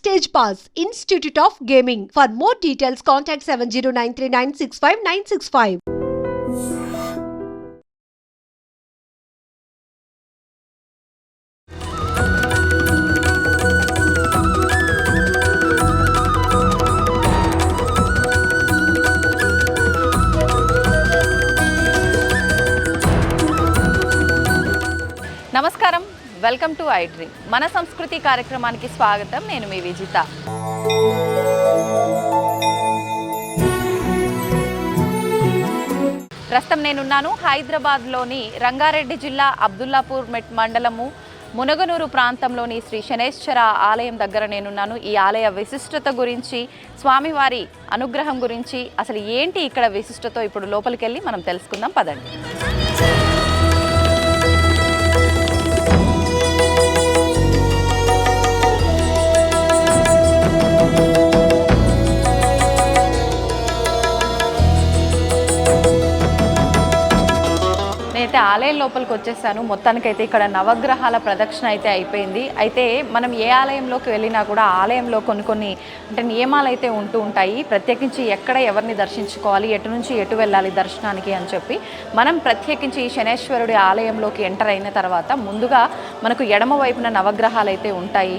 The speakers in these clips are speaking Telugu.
Stage Pass, Institute of Gaming. For more details, contact 7093965965965. నమస్కారం, వెల్కమ్ టు ఐ డ్రీమ్. మన సంస్కృతి కార్యక్రమానికి స్వాగతం. నేను మీ విజిత. ప్రస్తుతం నేనున్నాను హైదరాబాద్లోని రంగారెడ్డి జిల్లా అబ్దుల్లాపూర్ మండలము మునగనూరు ప్రాంతంలోని శ్రీ శనేశ్వర ఆలయం దగ్గర నేనున్నాను. ఈ ఆలయ విశిష్టత గురించి, స్వామివారి అనుగ్రహం గురించి, అసలు ఏంటి ఇక్కడ విశిష్టతో ఇప్పుడు లోపలికి వెళ్ళి మనం తెలుసుకుందాం. పదండి. నేనైతే ఆలయం లోపలికి వచ్చేసాను. మొత్తానికైతే ఇక్కడ నవగ్రహాల ప్రదక్షిణ అయితే అయిపోయింది. అయితే మనం ఏ ఆలయంలోకి వెళ్ళినా కూడా ఆలయంలో కొన్ని అంటే నియమాలు అయితే ఉంటూ ఉంటాయి. ప్రత్యేకించి ఎక్కడ ఎవరిని దర్శించుకోవాలి, ఎటు నుంచి ఎటు వెళ్ళాలి దర్శనానికి అని చెప్పి మనం ప్రత్యేకించి ఈ శనేశ్వరుడి ఆలయంలోకి ఎంటర్ అయిన తర్వాత ముందుగా మనకు ఎడమ వైపున నవగ్రహాలు అయితే ఉంటాయి.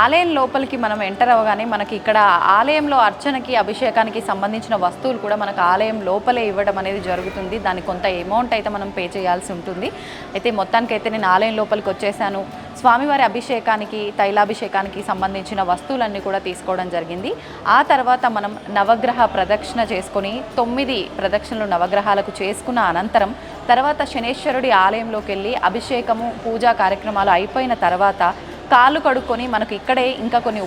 ఆలయం లోపలికి మనం ఎంటర్ అవ్వగానే మనకి ఇక్కడ ఆలయంలో అర్చనకి, అభిషేకానికి సంబంధించిన వస్తువులు కూడా మనకు ఆలయం లోపలే ఇవ్వడం అనేది జరుగుతుంది. దానికి కొంత అమౌంట్ అయితే మనం పే చేయాల్సి ఉంటుంది. అయితే మొత్తానికైతే నేను ఆలయం లోపలికి వచ్చేసాను. స్వామివారి అభిషేకానికి, తైలాభిషేకానికి సంబంధించిన వస్తువులన్నీ కూడా తీసుకోవడం జరిగింది. ఆ తర్వాత మనం నవగ్రహ ప్రదక్షిణ చేసుకొని 9 ప్రదక్షిణలు నవగ్రహాలకు చేసుకున్న అనంతరం తర్వాత శనేశ్వరుడి ఆలయంలోకి వెళ్ళి అభిషేకము, పూజా కార్యక్రమాలు అయిపోయిన తర్వాత కాళ్ళు కడుక్కొని మనకు ఇక్కడే ఇంకా కొన్ని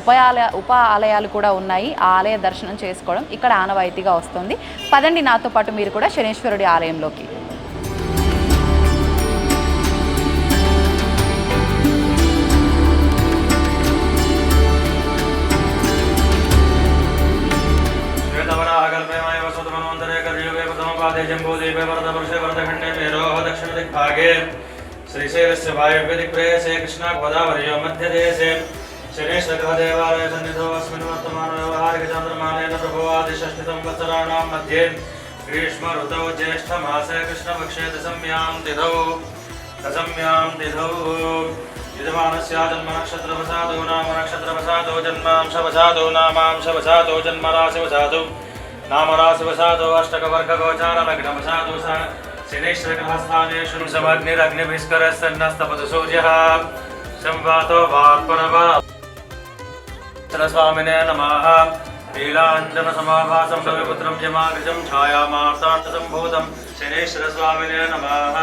ఉప ఆలయాలు కూడా ఉన్నాయి. ఆ ఆలయ దర్శనం చేసుకోవడం ఇక్కడ ఆనవాయితీగా వస్తుంది. పదండి నాతో పాటు మీరు కూడా శనేశ్వరుడి ఆలయంలోకి. श्रीशैलस्य वायव्यदिक्प्रदेशे कृष्णागोदावर्यो मध्यदेशे शनेश्वरदेवालय सन्निधौ अस्मिन् वर्तमानव्यवहारिकचान्द्रमानेन प्रभवादिषष्टितं वत्सराणां मध्ये ग्रीष्म ऋतौ ज्येष्ठमासे कृष्णपक्षे दशम्यां तिथौ यजमानस्य जन्मनक्षत्रवसादौ नाम नक्षत्रवसादौ जन्मांशवसादौ नामांशवसादौ जन्मराशिवसादौ नामराशिवसादौ अष्टकवर्गगोचारलग्नवसादौ शनेश्वरग्रहस्थानेषु समग्निरग्निभिस्करस्तन्नस्तपतु सूर्यः संवातो वाक्परवा स्वामिने नमः नीलाञ्जनसमाभासं रविपुत्रं यमाग्रजं छायामार्ताण्डसम्भूतं शनेश्वरस्वामिने नमः।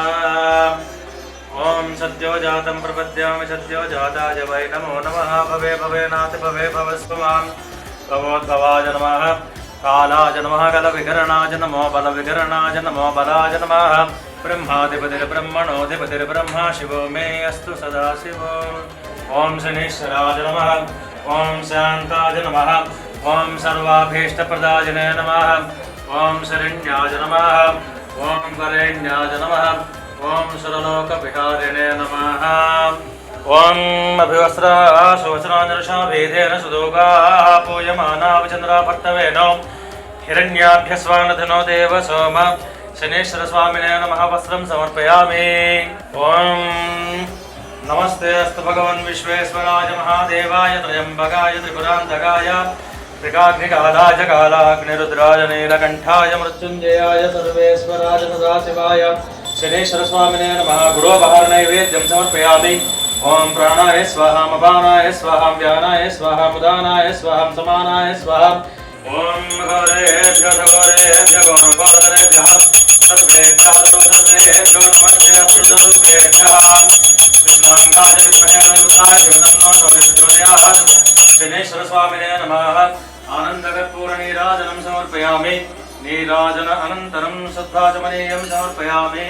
ॐ सद्यो जातं प्रपद्यामि सद्यो जाताय वै नमो नमः। भवे भवेनाथ भवे भवस्वमां भवोद्भवाय नमः। कालाय नमः कलविकरणाय नमो बलविकरणाय नमो बलाय नमः। ब्रह्माधिपतिर्ब्रह्मणोऽधिपतिर्ब्रह्मा शिवो मे अस्तु सदा शिवो। ॐ शनीश्वराय नमः। ॐ शान्ताय नमः। ॐ सर्वाभीष्टप्रदायिने नमः। ॐ शरण्याय नमः। ॐ वरेण्याय नमः। ॐ सुरलोकविहारिणे नमः। ॐ अभिवस्त्राशोचनानिर्षाभेदेन सुदोगाः पूयमानावचन्द्राभर्तवेनो हिरण्याभ्यस्वानधनो देव सोम शनेश्वरस्वामिने नमः। वस्त्रं समर्पयामि। ॐ नमस्ते अस्तु भगवन् विश्वेश्वराय महादेवाय त्र्यम्बकाय त्रिपुरान्तकाय त्रिकाग्निकालाय कालाग्निरुद्राय नीलकण्ठाय मृत्युञ्जयाय सर्वेश्वराय सदाशिवाय शनेश्वरस्वामिने नमः। गुरोपहारनैवेद्यं समर्पयामि। ओम प्राणाय स्वाहा अपानाय स्वाहा व्यानाय स्वाहा मुदानाय स्वाहा समानाय स्वाहा। ओम घोरेभ्यो घोरेभ्यो घोरघोरेभ्यः सर्वेभ्यः सर्वेभ्यो नमस्ते अच्युतरूपेभ्यः कृष्णाङ्गाय विद्महे उत्थाय तन्नो प्रचोदयात्। शनेश्वरस्वामिने नमः। आनन्दकर्पूरनीराजनं समर्पयामि। नीराजन अनन्तरं शुद्धाचमनीयं समर्पयामि।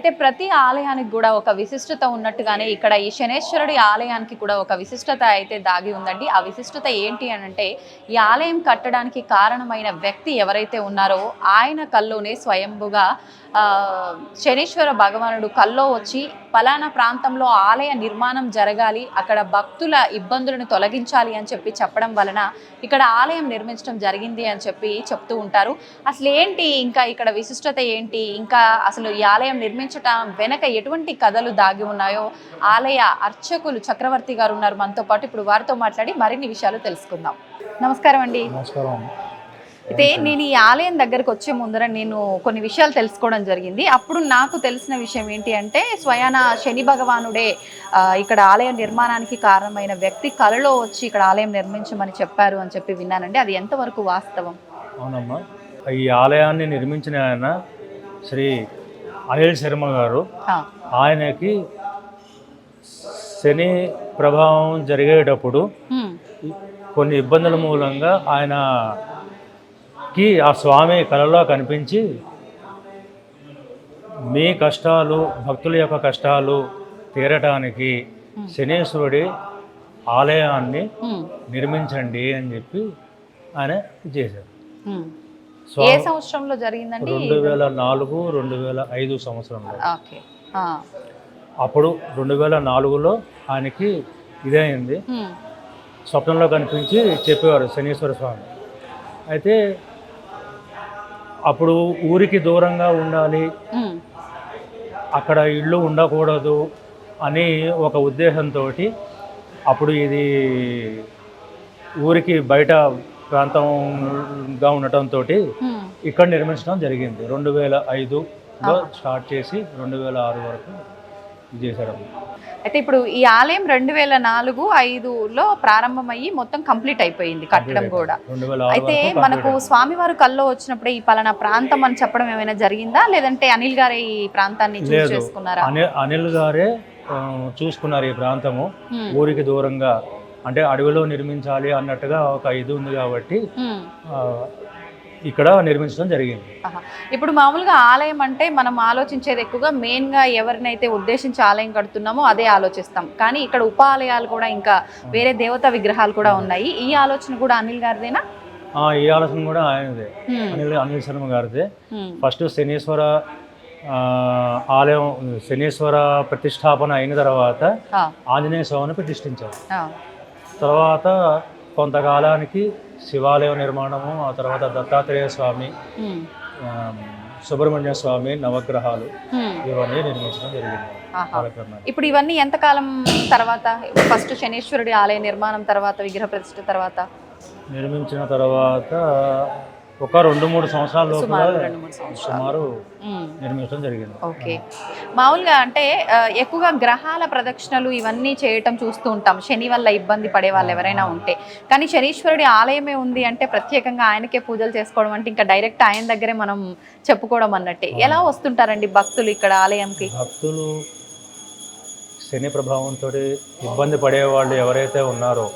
అయితే ప్రతి ఆలయానికి కూడా ఒక విశిష్టత ఉన్నట్టుగానే ఇక్కడ ఈ శనేశ్వరుడి ఆలయానికి కూడా ఒక విశిష్టత అయితే దాగి ఉందండి. ఆ విశిష్టత ఏంటి అని అంటే, ఈ ఆలయం కట్టడానికి కారణమైన వ్యక్తి ఎవరైతే ఉన్నారో ఆయన కల్లోనే స్వయంభుగా శనీశ్వర భగవానుడు కల్లో వచ్చి పలానా ప్రాంతంలో ఆలయ నిర్మాణం జరగాలి, అక్కడ భక్తుల ఇబ్బందులను తొలగించాలి అని చెప్పి చెప్పడం వలన ఇక్కడ ఆలయం నిర్మించడం జరిగింది అని చెప్పి చెప్తూ ఉంటారు. అసలు ఏంటి ఇంకా ఇక్కడ విశిష్టత ఏంటి, ఇంకా అసలు ఈ ఆలయం నిర్మించటం వెనక ఎటువంటి కథలు దాగి ఉన్నాయో ఆలయ అర్చకులు చక్రవర్తి గారు ఉన్నారు మనతో పాటు. ఇప్పుడు వారితో మాట్లాడి మరిన్ని విషయాలు తెలుసుకుందాం. నమస్కారం అండి. నమస్కారం. అయితే నేను ఈ ఆలయం దగ్గరకు వచ్చే ముందర నేను కొన్ని విషయాలు తెలుసుకోవడం జరిగింది. అప్పుడు నాకు తెలిసిన విషయం ఏంటి అంటే, స్వయాన శని భగవానుడే ఇక్కడ ఆలయ నిర్మాణానికి కారణమైన వ్యక్తి కలలో వచ్చి ఇక్కడ ఆలయం నిర్మించమని చెప్పారు అని చెప్పి విన్నానండి. అది ఎంతవరకు వాస్తవం? అవునమ్మా, ఈ ఆలయాన్ని నిర్మించిన ఆయన శ్రీ అనిల్ శర్మ గారు. ఆయనకి శని ప్రభావం జరిగేటప్పుడు కొన్ని ఇబ్బందుల మూలంగా ఆయనకి ఆ స్వామి కలలో కనిపించి, మీ కష్టాలు, భక్తుల యొక్క కష్టాలు తీరటానికి శనీశ్వరుడి ఆలయాన్ని నిర్మించండి అని చెప్పి ఆయన చేశారు. ఏ సంవత్సరంలో జరిగిందండి? 2004, 2005 సంవత్సరంలో. అప్పుడు 2004లో ఆయనకి ఇదే అయింది. స్వప్నంలో కనిపించి చెప్పేవారు శనీశ్వర స్వామి. అయితే అప్పుడు ఊరికి దూరంగా ఉండాలి, అక్కడ ఇళ్ళు ఉండకూడదు అని ఒక ఉద్దేశంతో అప్పుడు ఇది ఊరికి బయట ప్రాంతంగా ఉండటంతో ఇక్కడ నిర్మించడం జరిగింది. 2005లో స్టార్ట్ చేసి 2006 వరకు చేశారు. అయితే ఇప్పుడు ఈ ఆలయం 2004-05లో ప్రారంభమయ్యి మొత్తం కంప్లీట్ అయిపోయింది కట్టడం కూడా. అయితే మనకు స్వామివారు కల్లో వచ్చినప్పుడు ఈ పలానా ప్రాంతం అని చెప్పడం ఏమైనా జరిగిందా, లేదంటే అనిల్ గారే ఈ ప్రాంతాన్ని చూస్ చేసుకున్నారా? అనిల్ గారే చూసుకున్నారు ఈ ప్రాంతము. ఊరికి దూరంగా అంటే అడవిలో నిర్మించాలి అన్నట్టుగా ఒక ఇది ఉంది కాబట్టి ఇక్కడ నిర్మించడం జరిగింది. ఇప్పుడు మామూలుగా ఆలయం అంటే మనం ఆలోచించేది ఎక్కువగా మెయిన్గా ఎవరినైతే ఉద్దేశించి ఆలయం కడుతున్నామో అదే ఆలోచిస్తాం. కానీ ఇక్కడ ఉపాలయాలు కూడా ఇంకా వేరే దేవతా విగ్రహాలు కూడా ఉన్నాయి. ఈ ఆలోచన కూడా అనిల్ గారిదేనా? ఈ ఆలోచన కూడా ఆయనదే, అనిల్ శర్మ గారిదే. ఫస్ట్ శనీశ్వర ఆలయం, శనీశ్వర ప్రతిష్టాపన అయిన తర్వాత ఆంజనేయ స్వామిని ప్రతిష్ఠించారు. తర్వాత కొంతకాలానికి శివాలయం నిర్మాణము, ఆ తర్వాత దత్తాత్రేయ స్వామి, సుబ్రహ్మణ్య స్వామి, నవగ్రహాలు ఇవన్నీ నిర్మించడం జరిగింది. ఇప్పుడు ఇవన్నీ ఎంతకాలం తర్వాత? ఫస్ట్ శనీశ్వరుడి ఆలయ నిర్మాణం తర్వాత, విగ్రహ ప్రతిష్ఠ తర్వాత నిర్మించిన తర్వాత ఒక 2-3 సంవత్సరాల సుమారు నిర్మించడం జరిగింది. ఓకే. మామూలుగా అంటే ఎక్కువగా గ్రహాల ప్రదక్షిణలు ఇవన్నీ చేయటం చూస్తూ ఉంటాం, శని వల్ల ఇబ్బంది పడే వాళ్ళు ఎవరైనా ఉంటే. కానీ శనీశ్వరుడి ఆలయమే ఉంది అంటే ప్రత్యేకంగా ఆయనకే పూజలు చేసుకోవడం అంటే ఇంకా డైరెక్ట్ ఆయన దగ్గరే మనం చెప్పుకోవడం అన్నట్టే. ఎలా వస్తుంటారండి భక్తులు ఇక్కడ ఆలయంకి? భక్తులు శని ప్రభావంతో ఇబ్బంది పడేవాళ్ళు ఎవరైతే ఉన్నారో,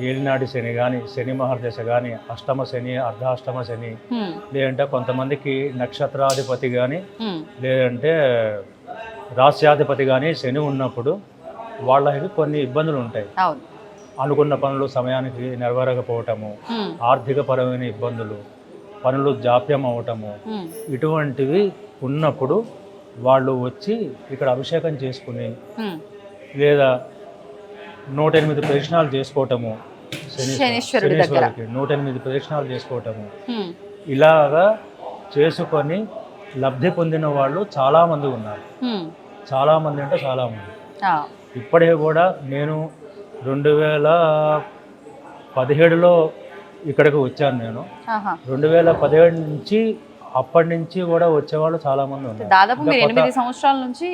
ఏలినాటి శని కానీ, శని మహర్దశ కానీ, అష్టమ శని, అర్ధాష్టమ శని, లేదంటే కొంతమందికి నక్షత్రాధిపతి కానీ, లేదంటే రాస్యాధిపతి కానీ శని ఉన్నప్పుడు వాళ్ళకి కొన్ని ఇబ్బందులు ఉంటాయి. అనుకున్న పనులు సమయానికి నెరవేరకపోవటము, ఆర్థిక పరమైన ఇబ్బందులు, పనులు జాప్యం అవటము, ఇటువంటివి ఉన్నప్పుడు వాళ్ళు వచ్చి ఇక్కడ అభిషేకం చేసుకుని లేదా 108 ప్రదక్షిణాలు చేసుకోవటము, శనీశ్వరుడికి 108 ప్రదక్షిణాలు చేసుకోవటము, ఇలాగా చేసుకొని లబ్ధి పొందిన వాళ్ళు చాలామంది ఉన్నారు. చాలామంది అంటే చాలామంది. ఇప్పటికే కూడా నేను 2017లో ఇక్కడికి వచ్చాను. నేను 2017 నుంచి అప్పటి నుంచి కూడా వచ్చేవాళ్ళు చాలా మంది ఉన్నారు. దాదాపు మీరు 8 సంవత్సరాల నుంచి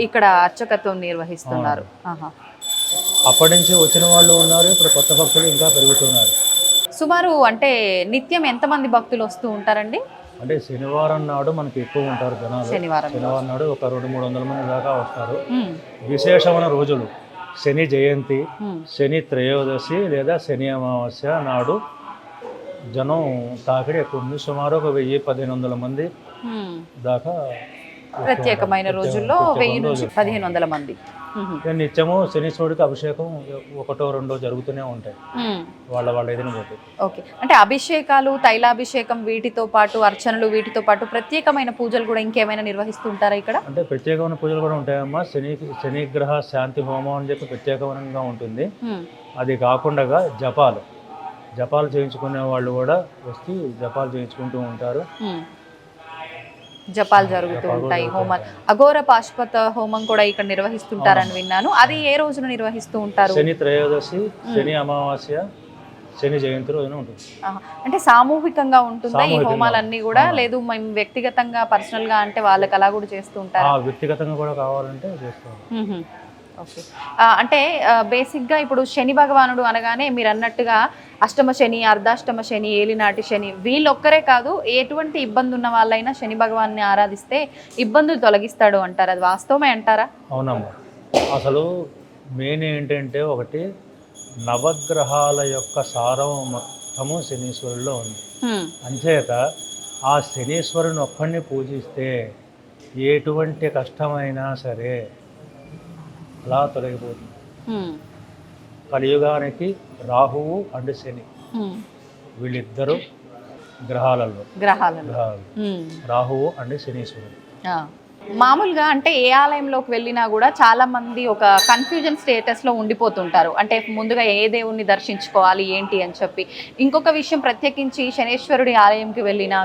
ఇక్కడ అర్చకత్వం నిర్వహిస్తున్నారు. అప్పటి నుంచి వచ్చిన వాళ్ళు ఉన్నారు, ఇప్పుడు కొత్త భక్తులు ఇంకా పెరుగుతున్నారు. సుమారు అంటే నిత్యం ఎంతమంది భక్తులు వస్తూ ఉంటారండి? అంటే శనివారం నాడు మనకి ఎక్కువ ఉంటారు జనాలు. శనివారం నాడు ఒక 200-300 మంది దాకా వస్తారు. విశేషమైన రోజులు శని జయంతి, శని త్రయోదశి లేదా శని అమావాస్య నాడు జనం తాకిడి ఎక్కువ ఉంది. సుమారు ఒక 1000-1500 మంది దాకా ప్రత్యేకమైన రోజుల్లో 1000 నుంచి 1500 మంది. నిత్యము శనీశ్వరుడికి అభిషేకం 1-2 జరుగుతూనే ఉంటాయి వాళ్ళ ఇదిని బట్టి. ఓకే, అంటే అభిషేకాలు, తైలాభిషేకం వీటితో పాటు అర్చనలు వీటితో పాటు ప్రత్యేకమైన పూజలు కూడా ఇంకేమైనా నిర్వహిస్తుంటారా ఇక్కడ? అంటే ప్రత్యేకమైన పూజలు కూడా ఉంటాయమ్మా. శనిగ్రహ శాంతి హోమం అని చెప్పి ప్రత్యేకంగా ఉంటుంది. అది కాకుండా జపాలు చేయించుకునే వాళ్ళు కూడా వచ్చి జపాలు చేయించుకుంటూ ఉంటారు. జపాలు జరుగుతూ ఉంటాయి, హోమాలు. అఘోర పాశుపత హోమం కూడా ఇక్కడ నిర్వహిస్తుంటారని విన్నాను. అది ఏ రోజున నిర్వహిస్తూ ఉంటారు? శని త్రయోదశి, శని అమావాస్య, శని జయంతి రోజున ఉంటుంది. అంటే సామూహికంగా ఉంటుందా ఈ హోమాలన్నీ కూడా? లేదు మేము వ్యక్తిగతంగా పర్సనల్ గా అంటే వాళ్ళకి అలా కూడా చేస్తూ ఉంటారు? వ్యక్తిగతంగా కూడా కావాలంటే చేస్తాం. ఓకే, అంటే బేసిక్గా ఇప్పుడు శని భగవానుడు అనగానే మీరు అన్నట్టుగా అష్టమ శని, అర్ధాష్టమ శని, ఏలినాటి శని వీళ్ళొక్కరే కాదు, ఎటువంటి ఇబ్బంది ఉన్న వాళ్ళైనా శని భగవాన్ని ఆరాధిస్తే ఇబ్బందులు తొలగిస్తాడు అంటారు. అది వాస్తవమే అంటారా? అవునమ్మా. అసలు మెయిన్ ఏంటంటే ఒకటి, నవగ్రహాల యొక్క సారం మొత్తము శనీశ్వరుల్లో ఉంది. అంచేత ఆ శనీశ్వరుని ఒక్కడిని పూజిస్తే ఎటువంటి కష్టమైనా సరే అలా తొలగిపోతుంది. కలియుగానికి రాహువు అండ్ శని వీళ్ళిద్దరు గ్రహాలు, రాహువు అండ్ శనీశ్వరుడు. మామూలుగా అంటే ఏ ఆలయంలోకి వెళ్ళినా కూడా చాలా మంది ఒక కన్ఫ్యూజన్ స్టేటస్లో ఉండిపోతుంటారు. అంటే ముందుగా ఏ దేవుణ్ణి దర్శించుకోవాలి ఏంటి అని చెప్పి. ఇంకొక విషయం, ప్రత్యేకించి శనేశ్వరుడి ఆలయంకి వెళ్ళినా,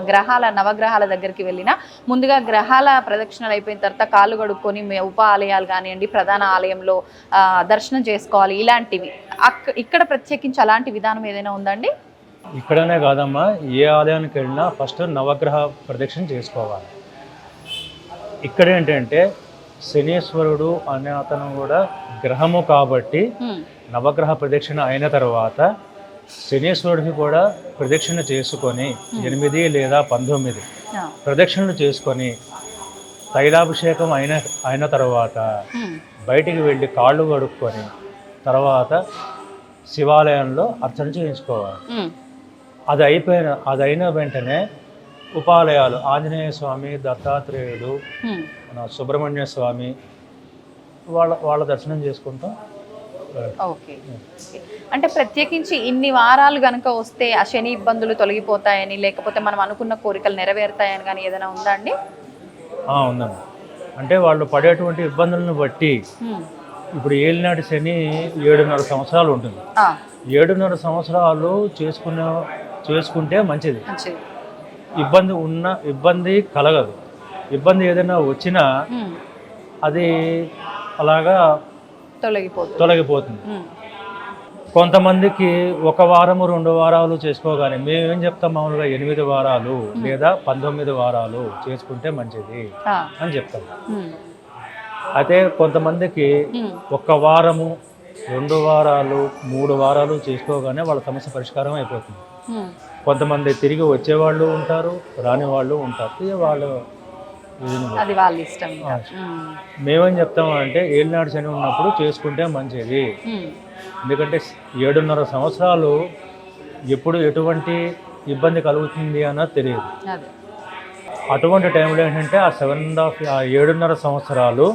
నవగ్రహాల దగ్గరికి వెళ్ళినా ముందుగా గ్రహాల ప్రదక్షిణలు అయిపోయిన తర్వాత కాళ్ళు కడుక్కొని ఉప ఆలయాలు కానివ్వండి, ప్రధాన ఆలయంలో దర్శనం చేసుకోవాలి. ఇలాంటివి ఇక్కడ ప్రత్యేకించి అలాంటి విధానం ఏదైనా ఉందండి? ఇక్కడనే కాదమ్మా, ఏ ఆలయానికి వెళ్ళినా ఫస్ట్ నవగ్రహ ప్రదక్షిణ చేసుకోవాలి. ఇక్కడ ఏంటంటే శనీశ్వరుడు అనే అతను కూడా గ్రహము కాబట్టి నవగ్రహ ప్రదక్షిణ అయిన తర్వాత శనీశ్వరుడికి కూడా ప్రదక్షిణ చేసుకొని 8 లేదా 19 ప్రదక్షిణలు చేసుకొని తైలాభిషేకం అయిన తర్వాత బయటికి వెళ్ళి కాళ్ళు కడుక్కొని తర్వాత శివాలయంలో అర్చన చేయించుకోవాలి. అది అయిన వెంటనే ఉపాలయాలు ఆంజనేయ స్వామి, దత్తాత్రేయుడు, మన సుబ్రహ్మణ్య స్వామి వాళ్ళ దర్శనం చేసుకుంటాం. ఓకే, అంటే ప్రత్యేకించి ఇన్ని వారాలు గనక వస్తే ఆ శని ఇబ్బందులు తొలగిపోతాయని, లేకపోతే మనం అనుకున్న కోరికలు నెరవేరుతాయని కానీ ఏదైనా ఉందా అండి? ఉందండి. అంటే వాళ్ళు పడేటువంటి ఇబ్బందులను బట్టి ఇప్పుడు ఏలినాటి శని 7.5 సంవత్సరాలు ఉంటుంది. 7.5 సంవత్సరాలు చేసుకుంటే మంచిది. ఇబ్బంది కలగదు. ఇబ్బంది ఏదైనా వచ్చినా అది అలాగా తొలగిపోతుంది. కొంతమందికి 1 వారము 2 వారాలు చేసుకోగానే మేమేం చెప్తాం, మామూలుగా 8 వారాలు లేదా 19 వారాలు చేసుకుంటే మంచిది అని చెప్తాం. అయితే కొంతమందికి 1 వారము 2 వారాలు 3 వారాలు చేసుకోగానే వాళ్ళ సమస్య పరిష్కారం అయిపోతుంది. కొంతమంది తిరిగి వచ్చేవాళ్ళు ఉంటారు, రాని వాళ్ళు ఉంటారు. వాళ్ళ ఇష్టం. మేమేం చెప్తామంటే ఏలినాడు శని ఉన్నప్పుడు చేసుకుంటే మంచిది. ఎందుకంటే 7.5 సంవత్సరాలు ఎప్పుడు ఎటువంటి ఇబ్బంది కలుగుతుంది అన్నది తెలియదు. అటువంటి టైంలో ఏంటంటే ఆ 7.5 సంవత్సరాలు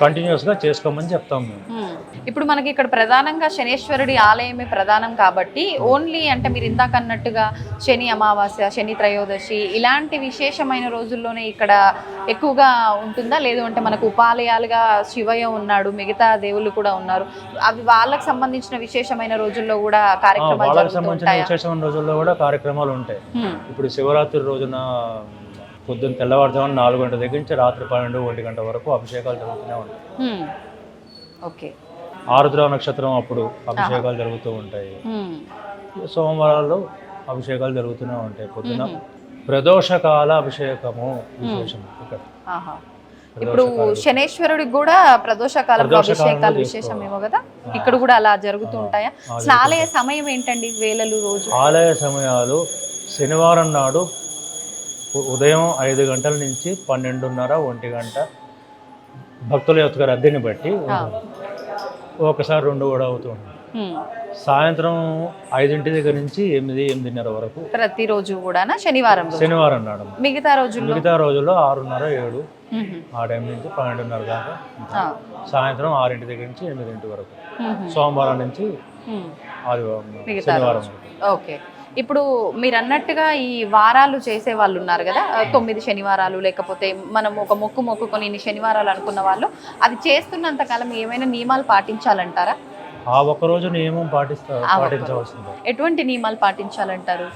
కంటిన్యూస్గా చేసుకోమని చెప్తాం మేము. ఇప్పుడు మనకి ఇక్కడ ప్రధానంగా శనేశ్వరుడి ఆలయమే ప్రధానం కాబట్టి ఓన్లీ అంటే మీరు ఇందాక అన్నట్టుగా శని అమావాస్య, శని త్రయోదశి ఇలాంటి విశేషమైన రోజుల్లోనే ఇక్కడ ఎక్కువగా ఉంటుందా? లేదు అంటే మనకు ఉపాలయాలుగా శివయ్య ఉన్నాడు, మిగతా దేవుళ్ళు కూడా ఉన్నారు, అవి వాళ్ళకి సంబంధించిన విశేషమైన రోజుల్లో కూడా కార్యక్రమాలు విశేషమైన రోజుల్లో కూడా కార్యక్రమాలు ఉంటాయి. ఇప్పుడు శివరాత్రి రోజున పొద్దున్న తెల్లవారుజామున 4 గంటల దగ్గర నుంచి రాత్రి 12-1 గంట వరకు అభిషేకాలు జరుగుతూనే ఉంటాయి. ఓకే, ఆరుద్ర నక్షత్రం అప్పుడు అభిషేకాలు జరుగుతూ ఉంటాయి. సోమవారాల్లో అభిషేకాలు జరుగుతూనే ఉంటాయి. పొద్దున ప్రదోషకాల అభిషేకము విశేషం ఇక్కడ. ఇప్పుడు శనేశ్వరుడికి కూడా ప్రదోషకాల అభిషేకాలు విశేషమేమో కదా, ఇక్కడ కూడా అలా జరుగుతూ ఉంటాయా? అసలు ఆలయ సమయం ఏంటండి, వేళలు రోజు? ఆలయ సమయాలు శనివారం నాడు ఉదయం 5 గంటల నుంచి 12:30-1 గంట భక్తుల యొక్క రద్దీని బట్టి ఒకసారి 2 కూడా అవుతూ ఉంటుంది. సాయంత్రం 5 దగ్గర నుంచి 8:30 వరకు ప్రతిరోజు కూడా శనివారం నాడు. మిగతా రోజుల్లో 6:30 7 ఆ టైం నుంచి 12:30 దాకా. సాయంత్రం 6 దగ్గర నుంచి 8 వరకు, సోమవారం నుంచి శనివారం. ఓకే. ఇప్పుడు మీరు అన్నట్టుగా ఈ వారాలు చేసే వాళ్ళు ఉన్నారు కదా, 9 శనివారాలు, లేకపోతే మనం ఒక మొక్కుకొని ఇన్ని శనివారాలు అనుకున్న వాళ్ళు, అది చేస్తున్నంత కాలం ఏమైనా నియమాలు పాటించాలంటారా? ఆ ఒక్కరోజు నియమం పాటించవలసింది. ఎటువంటి నియమాలు పాటించాలంటారు?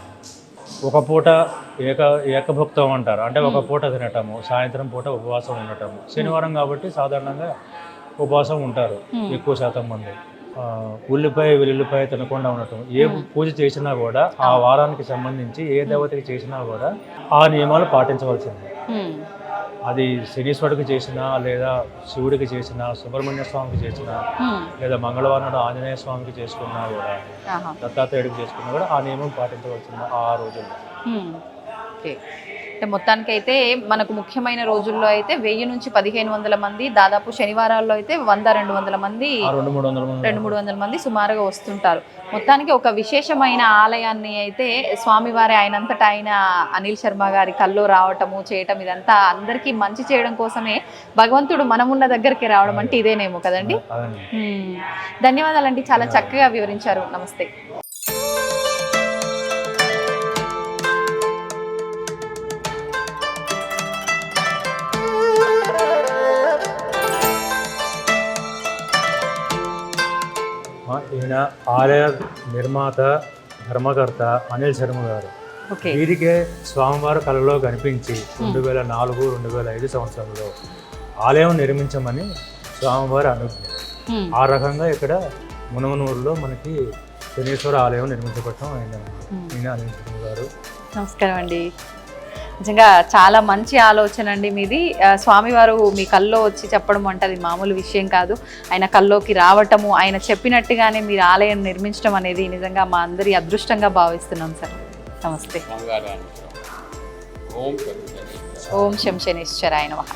ఒక పూట ఏకభుక్తం అంటారు, అంటే ఒక పూట తినటము, సాయంత్రం పూట ఉపవాసం ఉండటము. శనివారం కాబట్టి సాధారణంగా ఉపవాసం ఉంటారు ఎక్కువ శాతం మంది. ఉల్లిపాయ వెల్లుల్లిపాయ తినకుండా ఉండటం. ఏ పూజ చేసినా కూడా ఆ వారానికి సంబంధించి ఏ దేవతకి చేసినా కూడా ఆ నియమాలు పాటించవలసింది. అది శనీశ్వరుడికి చేసినా, లేదా శివుడికి చేసినా, సుబ్రహ్మణ్య స్వామికి చేసినా, లేదా మంగళవారం నాడు ఆంజనేయ స్వామికి చేసుకున్నా కూడా, దత్తాత్రేయుడికి చేసుకున్నా కూడా ఆ నియమం పాటించవలసింది ఆ రోజుల్లో. అంటే మొత్తానికైతే మనకు ముఖ్యమైన రోజుల్లో అయితే 1000 నుంచి 1500 మంది, దాదాపు శనివారాల్లో అయితే 100-200 మంది, 200-300 మంది సుమారుగా వస్తుంటారు. మొత్తానికి ఒక విశేషమైన ఆలయాన్ని అయితే స్వామివారి ఆయనంతటా ఆయన అనిల్ శర్మ గారి కల్లో రావటము చేయటం, ఇదంతా అందరికీ మంచి చేయడం కోసమే భగవంతుడు మనమున్న దగ్గరికి రావడం అంటే ఇదేనేమో కదండి. ధన్యవాదాలండి, చాలా చక్కగా వివరించారు. నమస్తే. ఈయన ఆలయ నిర్మాత, ధర్మకర్త అనిల్ శర్మ గారు. వీరికే స్వామివారు కళలో కనిపించి 2004-2005 సంవత్సరంలో ఆలయం నిర్మించమని స్వామివారి అనుజ్ఞ. ఆ రకంగా ఇక్కడ మునమనూరులో మనకి శనీశ్వర ఆలయం నిర్మించబడటం అయింది. ఈయన అనిల్ శర్మ గారు. నమస్కారం అండి. నిజంగా చాలా మంచి ఆలోచన అండి మీది. స్వామివారు మీ కల్లో వచ్చి చెప్పడం అంటే అది మామూలు విషయం కాదు. ఆయన కల్లోకి రావటము, ఆయన చెప్పినట్టుగానే మీరు ఆలయం నిర్మించడం అనేది నిజంగా మా అందరి అదృష్టంగా భావిస్తున్నాం సార్. నమస్తే. ఓం శం శనీశ్వరాయ నమః.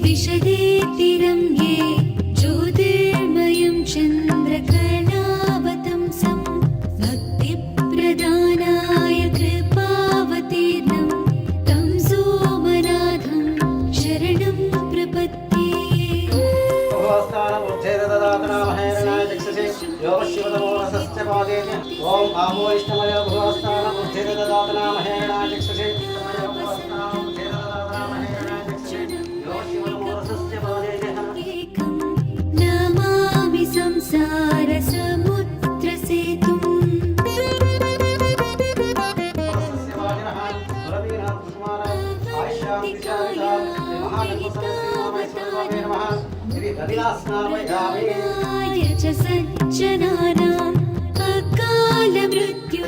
विशदे तिरङ्गे ज्योतिर्मयं चन्द्रकलावतंसं भक्तिप्रदानाय कृपावतीर्णं तं सोमनाथं शरणं प्रपद्ये. नमामि संसारसमुद्रसेतुम्. च सज्जनानाम् अकालमृत्यु.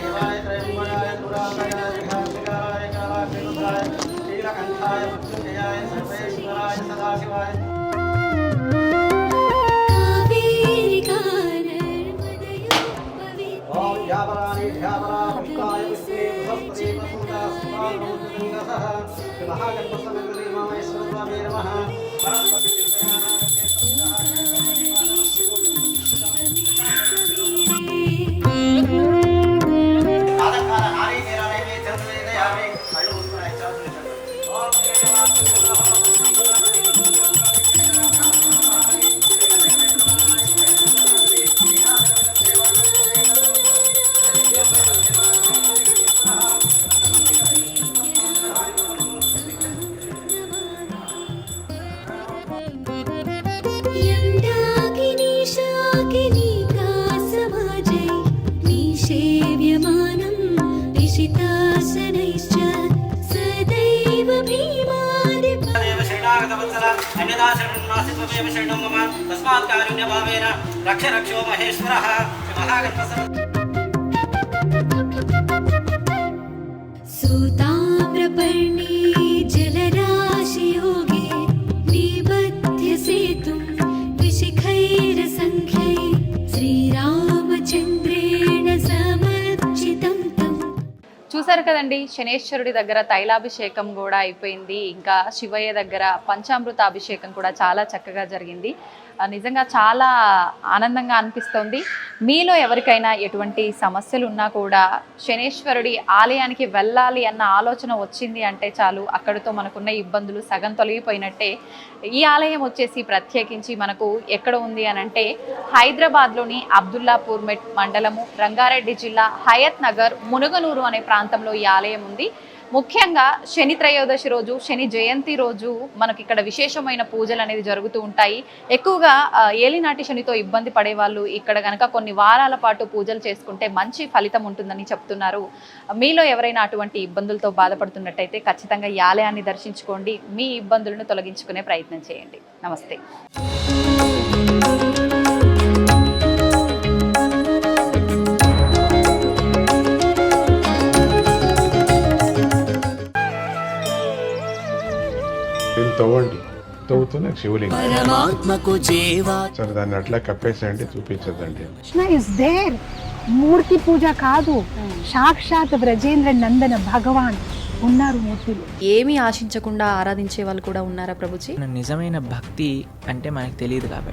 सूताम्रपर्णी जलराशियोगे చూసారు కదండి, శనేశ్వరుడి దగ్గర తైలాభిషేకం కూడా అయిపోయింది, ఇంకా శివయ్య దగ్గర పంచామృత అభిషేకం కూడా చాలా చక్కగా జరిగింది. నిజంగా చాలా ఆనందంగా అనిపిస్తోంది. మీలో ఎవరికైనా ఎటువంటి సమస్యలు ఉన్నా కూడా శనేశ్వరుడి ఆలయానికి వెళ్ళాలి అన్న ఆలోచన వచ్చింది అంటే చాలు, అక్కడితో మనకున్న ఇబ్బందులు సగం తొలగిపోయినట్టే. ఈ ఆలయం వచ్చేసి ప్రత్యేకించి మనకు ఎక్కడ ఉంది అని అంటే హైదరాబాద్లోని అబ్దుల్లాపూర్ మండలము, రంగారెడ్డి జిల్లా, హయత్ నగర్, మునుగనూరు అనే ప్రాంతంలో ఈ ఆలయం ఉంది. ముఖ్యంగా శని త్రయోదశి రోజు, శని జయంతి రోజు మనకి ఇక్కడ విశేషమైన పూజలు అనేది జరుగుతూ ఉంటాయి. ఎక్కువగా ఏలినాటి శనితో ఇబ్బంది పడే వాళ్ళు ఇక్కడ కనుక కొన్ని వారాల పాటు పూజలు చేసుకుంటే మంచి ఫలితం ఉంటుందని చెప్తున్నారు. మీలో ఎవరైనా అటువంటి ఇబ్బందులతో బాధపడుతున్నట్టయితే ఖచ్చితంగా ఈ ఆలయాన్ని దర్శించుకోండి, మీ ఇబ్బందులను తొలగించుకునే ప్రయత్నం చేయండి. నమస్తే. తవ్వండి, తవ్వుతూనే శివలింగం. పరమాత్మకు జీవా సరే దాన్ని అట్లా కప్పేసేయండి, చూపించదండి. Krishna is there. మూర్తి పూజ కాదు, సాక్షాత్ బ్రజేంద్ర నందన భగవాన్ ఉన్నారు మూర్తిలో. ఏమీ ఆశించకుండా ఆరాధించే వాళ్ళు కూడా ఉన్నారా ప్రభుజీ? నిజమైన భక్తి అంటే మనకు తెలియదు కాబట్టి